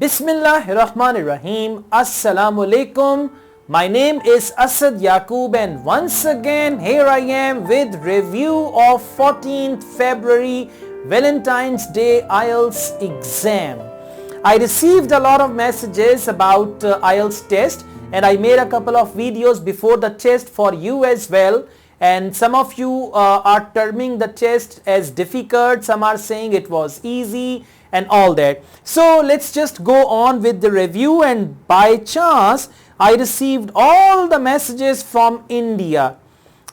Bismillahirrahmanirrahim. Assalamu alaikum. My name is Asad Yaqub and once again here I am with review of 14th February Valentine's Day IELTS exam. I received a lot of messages about IELTS test and I made a couple of videos before the test for you as well, and some of you are terming the test as difficult, some are saying it was easy and all that. So let's just go on with the review, and by chance I received all the messages from India.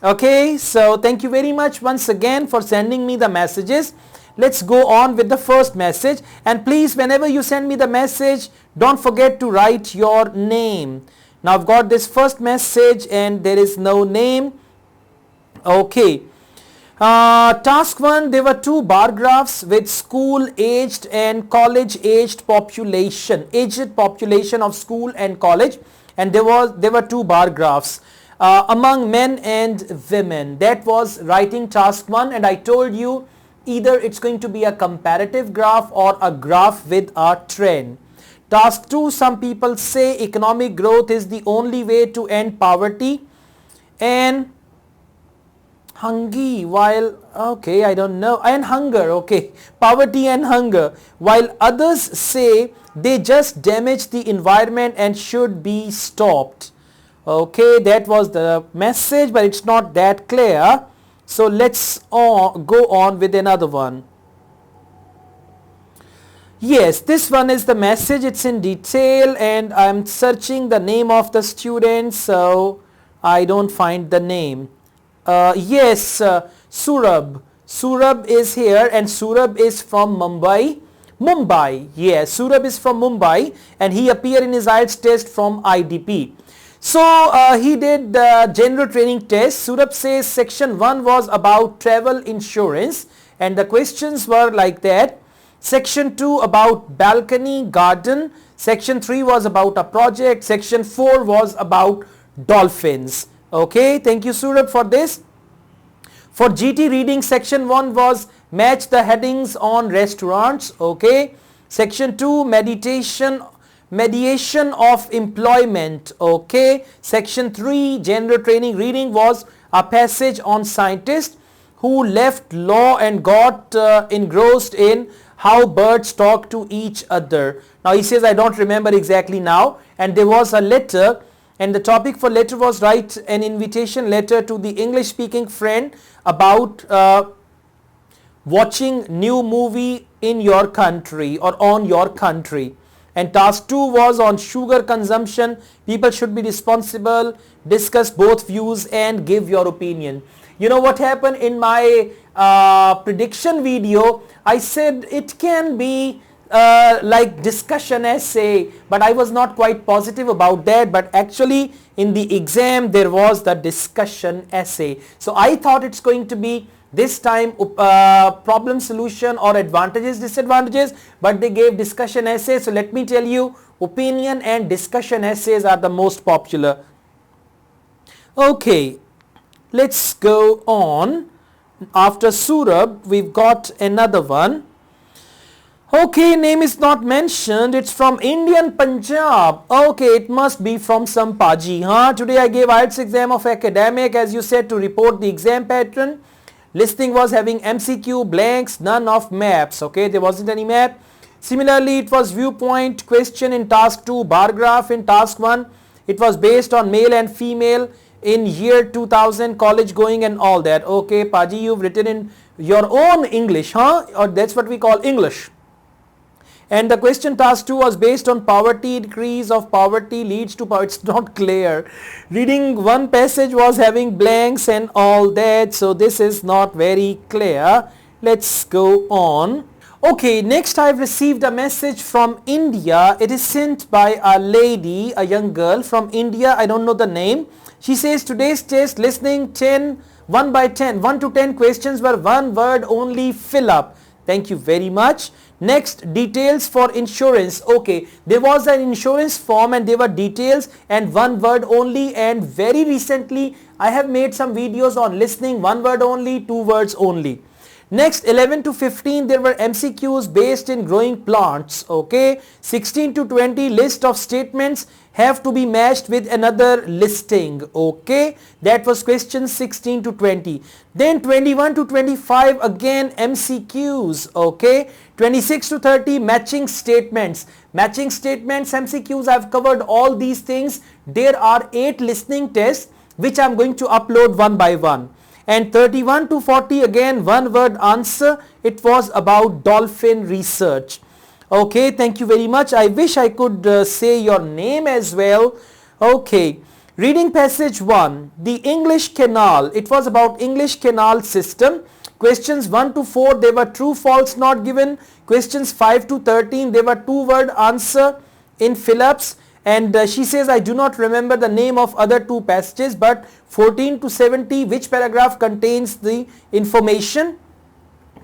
Okay, so thank you very much once again for sending me the messages. Let's go on with the first message, and please, whenever you send me the message, don't forget to write your name. Now I've got this first message and there is no name. Okay. Task 1, there were two bar graphs with school aged and college aged population of school and college, and there were two bar graphs among men and women. That was writing task 1, and I told you either it's going to be a comparative graph or a graph with a trend. Task 2, some people say economic growth is the only way to end poverty and hunger, poverty and hunger, while others say they just damage the environment and should be stopped. Okay, that was the message, but it's not that clear. So let's go on with another one. Yes, this one is the message. It's in detail and I'm searching the name of the student, so I don't find the name. Yes, Surab is here, and Surab is from Mumbai. Yes, Surab is from Mumbai and he appeared in his IELTS test from IDP. So he did general training test. Surab says section 1 was about travel insurance and the questions were like that. Section 2 about balcony garden. Section 3 was about a project. Section 4 was about dolphins. Okay, thank you Surab for this. For GT reading, section 1 was match the headings on restaurants. Okay, section 2 mediation of employment. Okay, section 3 general training reading was a passage on scientists who left law and got engrossed in how birds talk to each other. Now he says I don't remember exactly now, and there was a letter. And the topic for letter was write an invitation letter to the English speaking friend about watching new movie in your country or on your country. And task 2 was on sugar consumption. People should be responsible, discuss both views and give your opinion. You know what happened in my prediction video? I said it can be like discussion essay, but I was not quite positive about that, but actually in the exam there was the discussion essay. So I thought it's going to be this time problem solution or advantages, disadvantages, but they gave discussion essay. So let me tell you, opinion and discussion essays are the most popular. Okay, let's go on. After Surab we've got another one. Okay, name is not mentioned. It's from Indian Punjab. Okay, it must be from some Paji. Today I gave IELTS exam of academic, as you said, to report the exam pattern. Listening was having MCQ, blanks, none of maps. Okay, there wasn't any map. Similarly, it was viewpoint question in task 2, bar graph in task 1. It was based on male and female in year 2000, college going and all that. Okay, Paji, you've written in your own English, or that's what we call English. And the question task 2 was based on poverty, decrease of poverty leads to poverty. It's not clear. Reading one passage was having blanks and all that. So this is not very clear. Let's go on. Okay, next I've received a message from India. It is sent by a lady, a young girl from India. I don't know the name. She says today's test listening 1 by 10. 1 to 10 questions were one word only, fill up. Thank you very much. Next, details for insurance. Okay, there was an insurance form and there were details and one word only, and very recently I have made some videos on listening, one word only, two words only. Next 11 to 15 there were MCQs based in growing plants. Okay, 16 to 20 list of statements have to be matched with another listing. Okay, that was questions 16 to 20. Then 21 to 25 again MCQs. Okay, 26 to 30 matching statements. Matching statements, MCQs, I've covered all these things. There are 8 listening tests which I'm going to upload one by one. And 31 to 40 again one word answer. It was about dolphin research. Okay, thank you very much. I wish I could say your name as well. Okay, reading passage 1, the English canal. It was about English canal system. Questions 1 to 4 they were true false not given. Questions 5 to 13 they were 2 word answer in fill-ups. And she says, I do not remember the name of other 2 passages, but 14 to 70, which paragraph contains the information?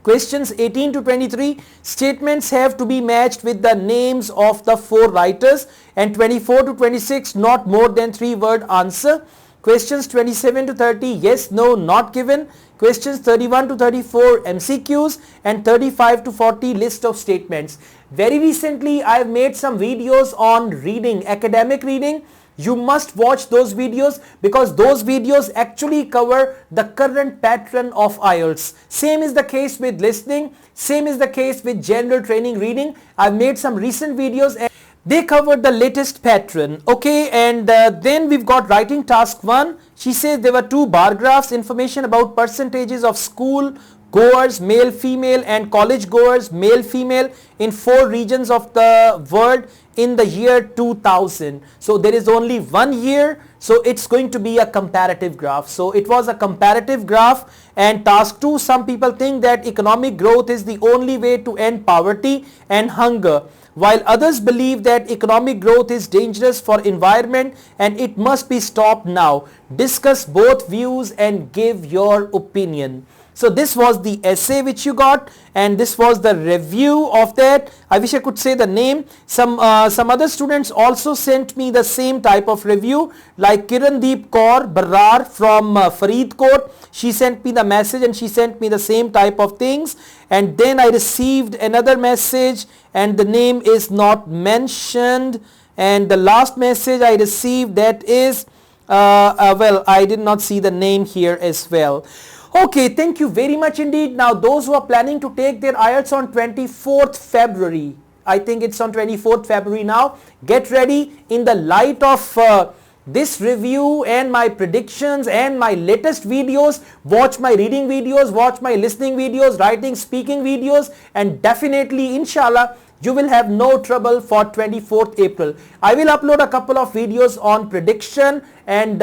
Questions 18 to 23, statements have to be matched with the names of the 4 writers. And 24 to 26, not more than 3 word answer. Questions 27 to 30, yes, no, not given. Questions 31 to 34, MCQs. And 35 to 40, list of statements. Very recently, I have made some videos on reading, academic reading. You must watch those videos because those videos actually cover the current pattern of IELTS. Same is the case with listening. Same is the case with general training reading. I've made some recent videos and they covered the latest pattern. Okay, and then we've got writing task 1. She says there were 2 bar graphs, information about percentages of school goers, male, female, and college goers, male, female, in 4 regions of the world in the year 2000. So there is only 1 year, so it's going to be a comparative graph. So it was a comparative graph. And task 2, some people think that economic growth is the only way to end poverty and hunger, while others believe that economic growth is dangerous for environment and it must be stopped now. Discuss both views and give your opinion. So this was the essay which you got, and this was the review of that. I wish I could say the name. Some other students also sent me the same type of review, like Kirandeep Kaur Barar from Faridkot. She sent me the message and she sent me the same type of things. And then I received another message and the name is not mentioned. And the last message I received, that is, well, I did not see the name here as well. Okay, thank you very much indeed. Now those who are planning to take their IELTS on 24th February, I think it's on 24th February now, get ready. In the light of this review and my predictions and my latest videos, watch my reading videos, watch my listening videos, writing, speaking videos, and definitely, inshallah, you will have no trouble for 24th April. I will upload a couple of videos on prediction and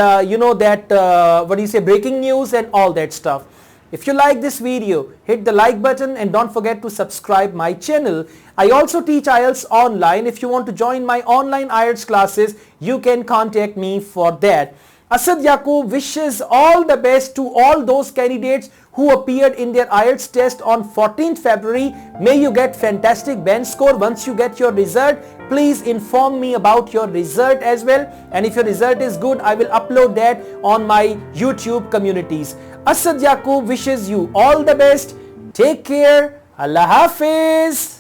breaking news and all that stuff. If you like this video, hit the like button and don't forget to subscribe my channel. I also teach IELTS online. If you want to join my online IELTS classes, you can contact me for that. Asad Yaqub wishes all the best to all those candidates who appeared in their IELTS test on 14th February. May you get fantastic band score. Once you get your result, please inform me about your result as well. And if your result is good, I will upload that on my YouTube communities. Asad Yaqub wishes you all the best. Take care. Allah Hafiz.